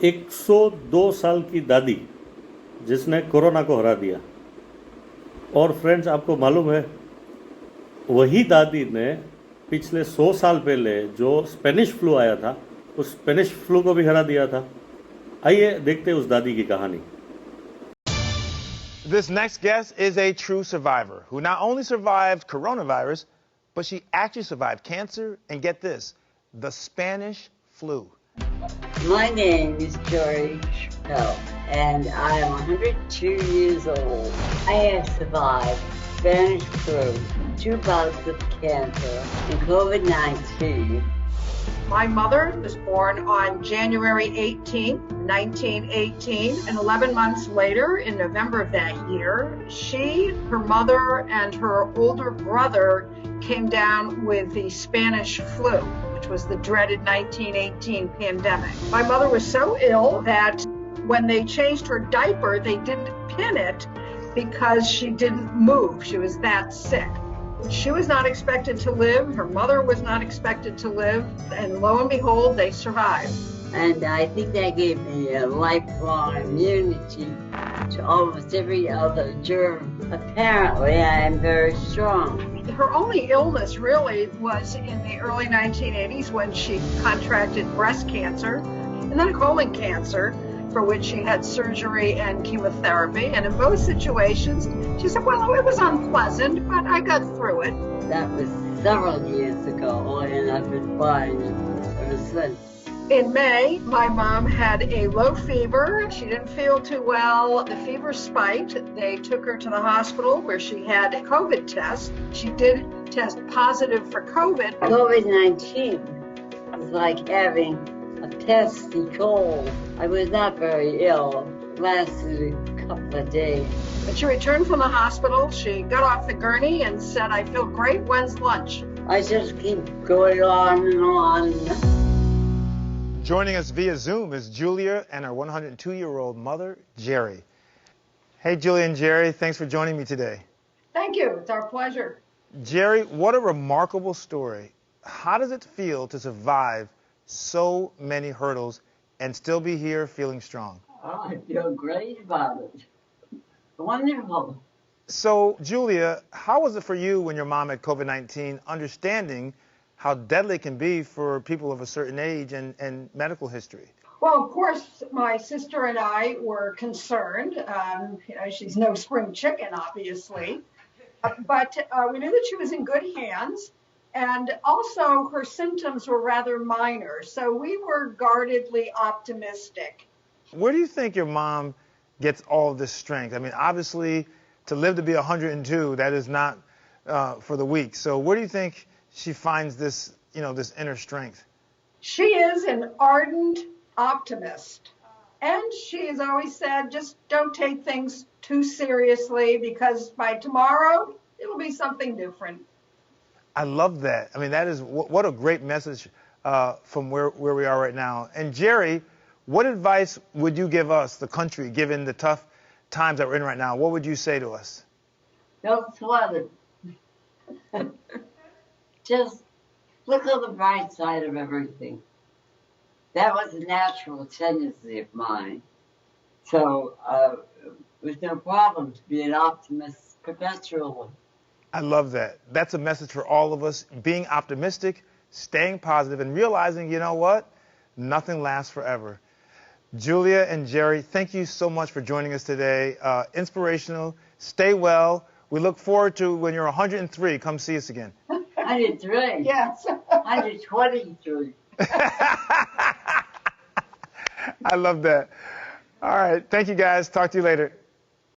102 साल की दादी जिसने कोरोना को हरा दिया। और फ्रेंड्स, आपको मालूम है, वही दादी ने पिछले 100 साल पहले जो स्पेनिश फ्लू आया था, उस स्पेनिश फ्लू को भी हरा दिया था। आइए देखते हैं उस दादी की कहानी। This next guest is a true survivor who not only survived coronavirus, but she actually survived cancer and, get this, the Spanish flu. My name is Jory Chappelle, and I am 102 years old. I have survived Spanish flu, 2 bouts of cancer, and COVID-19. My mother was born on January 18, 1918, and 11 months later, in November of that year, she, her mother, and her older brother came down with the Spanish flu, which was the dreaded 1918 pandemic. My mother was so ill that when they changed her diaper, they didn't pin it because she didn't move. She was that sick. She was not expected to live, her mother was not expected to live, and lo and behold, they survived. And I think that gave me a lifelong immunity to almost every other germ. Apparently, I am very strong. Her only illness really was in the early 1980s when she contracted breast cancer and then colon cancer, for which she had surgery and chemotherapy. And in both situations, she said, well, it was unpleasant, but I got through it. That was several years ago, and I've been fine ever since. In May, my mom had a low fever. She didn't feel too well. The fever spiked. They took her to the hospital where she had a COVID test. She did test positive for COVID. COVID-19 was like having a pesky cold. I was not very ill. It lasted a couple of days. When she returned from the hospital, she got off the gurney and said, I feel great, when's lunch? I just keep going on and on. Joining us via Zoom is Julia and her 102-year-old mother, Jerry. Hey, Julia and Jerry, thanks for joining me today. Thank you. It's our pleasure. Jerry, what a remarkable story. How does it feel to survive so many hurdles and still be here feeling strong? Oh, I feel great about it. Wonderful. So, Julia, how was it for you when your mom had COVID-19, understanding how deadly it can be for people of a certain age and medical history? Well, of course, my sister and I were concerned. She's no spring chicken, obviously. But we knew that she was in good hands. And also, her symptoms were rather minor. So we were guardedly optimistic. Where do you think your mom gets all this strength? I mean, obviously, to live to be 102, that is not for the weak. So where do you think she finds this, this inner strength? She is an ardent optimist. And she has always said, just don't take things too seriously because by tomorrow, it will be something different. I love that. I mean, that is what a great message from where we are right now. And Jerry, what advice would you give us, the country, given the tough times that we're in right now? What would you say to us? Don't sweat it. Just look on the bright side of everything. That was a natural tendency of mine. So it was no problem to be an optimist perpetually. I love that. That's a message for all of us, being optimistic, staying positive, and realizing, you know what? Nothing lasts forever. Julia and Jerry, thank you so much for joining us today. Inspirational. Stay well. We look forward to when you're 103. Come see us again. 103? Yes. 123. I love that. All right. Thank you, guys. Talk to you later.